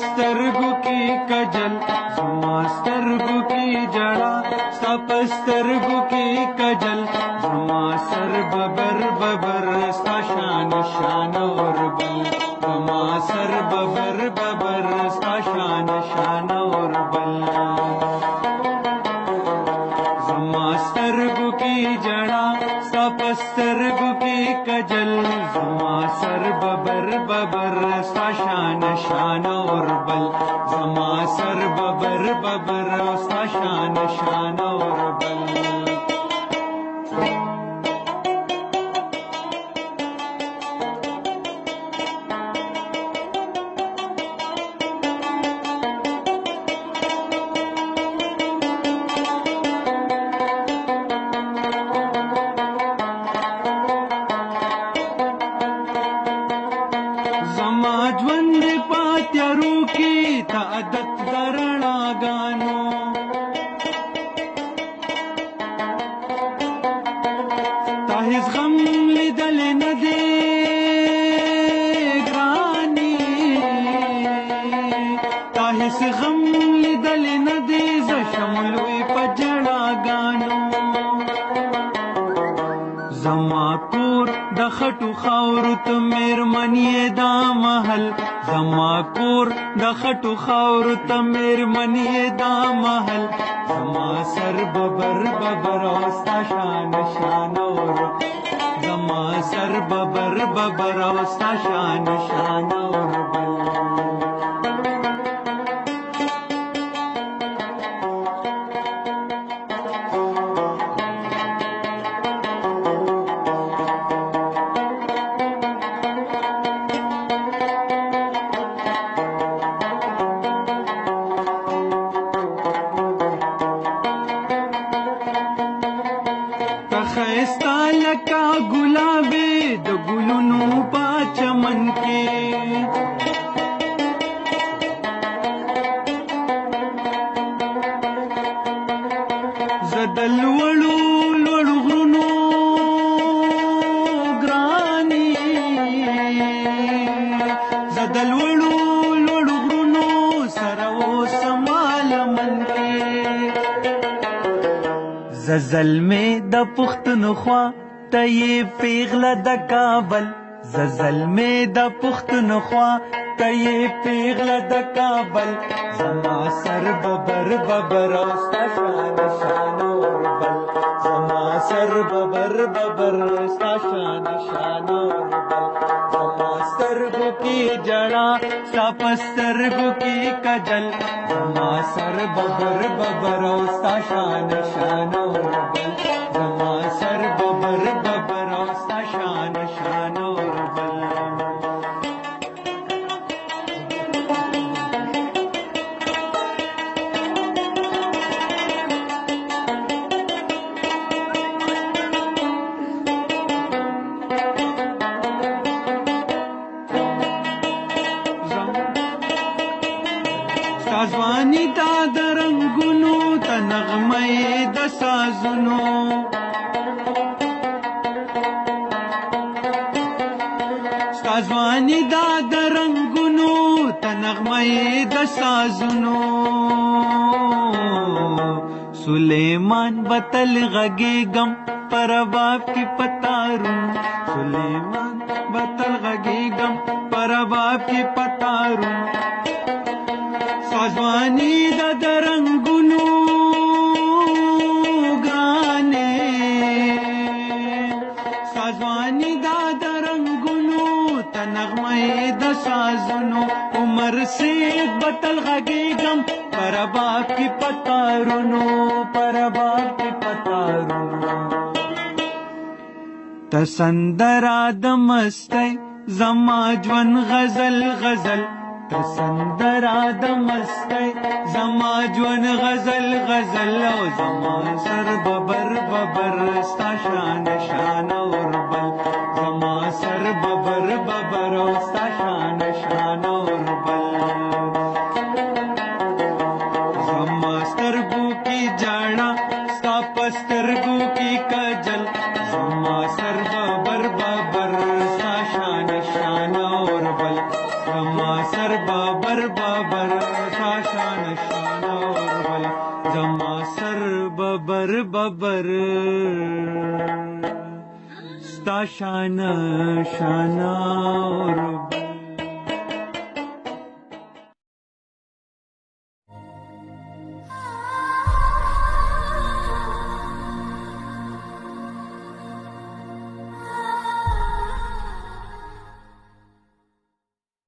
سترګو کې کجل زما سترګو کې جړا ستا په سترګو کې کجل زما سر ببر ببر ستا شان شان اوربل زما سر ببر ببر ستا شان شان اوربل زما سترګو کې جړا ستا په سترګو کې کجل زما سر ببر ببر ستا شان شان اوربل زما سر ببر ببر ستا شان شان اوربل زما ژوند پاتیارو کې تا عادت درناګانو تا هیڅ غم لیدل نه دی ګراني تا هیڅ غم لیدل نه دی زه شملوي په جړاګانو زما کور د خټو خاورو ته میرمنې دا محل زما کور د خټو خاورو ته میرمنې دا محل زما سر ببر ببر او ستا شان شان اور زما سر ببر ببر او ستا شان شان اوربل خیستا لکا گلابی د گلونو پا چمن کې زدل وړو لوړو غرونو ګراني زدل وړو لوړو غرونو سره وسمال من کې زلمې د پښتونخوا ته یې پیغله د کابل زلمې د پښتونخوا ته یې پیغله د کابل زما سر ببر ببر او ستا شان شان اوربل زما سر ببر ببر ستا شان شان اوربل زما سترګو کې جړا ستا په سترګو کې کجل زما سر ببر ببر او ستا شان شان اوربل زما سر ببر ببر او ستا شان شان اوربل ځواني تا د رنګونو ته نغمې د سازونو ستا ځواني دا د رنګونو ته نغمې د سازونو سلیمان بتل غږېږم پر باب کې پتارون سلیمان بتل غږېږم پر باب کې پتارون سازوانی دا درنگونو گانے سازوانی دا درنگونو تنغمے دا سازونو عمر سے بتل غگیگم پر باب کی پتارونو پر باب کی پتارونو تسندرا دمستے زما جون غزل غزل تسندرا دمستے زما جون غزل غزل او زما سر ببر ببر ستا شان شان اوربل زما سر ببر ببر ستا شان شان اوربل زما سترګو کی جاڑا ستا پسترګو کی کجل زما سر ببر ببر ستا شان شان اوربل زما سر بابر بابر ستا شان شان اور بل زما سر بابر بابر ستا شان شان اور